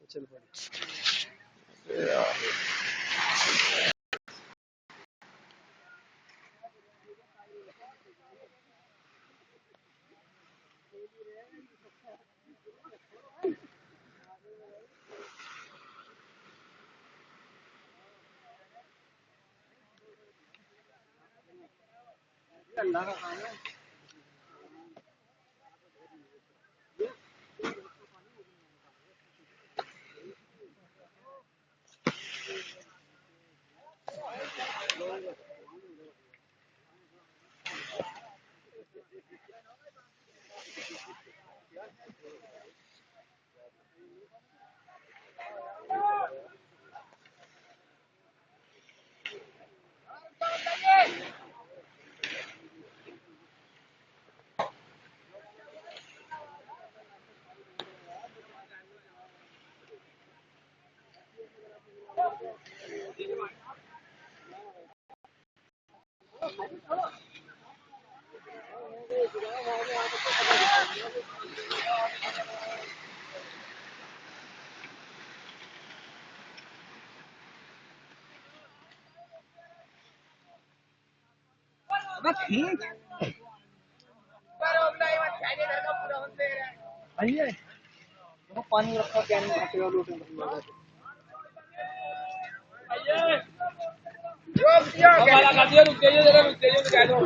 चल पड़ी। अल्लाह का खाना खींच आइए पानी रखा कैन में रखेगा लोटे में हमारा गाड़ियां रुक जाइए जरा रुक जाइए कह दो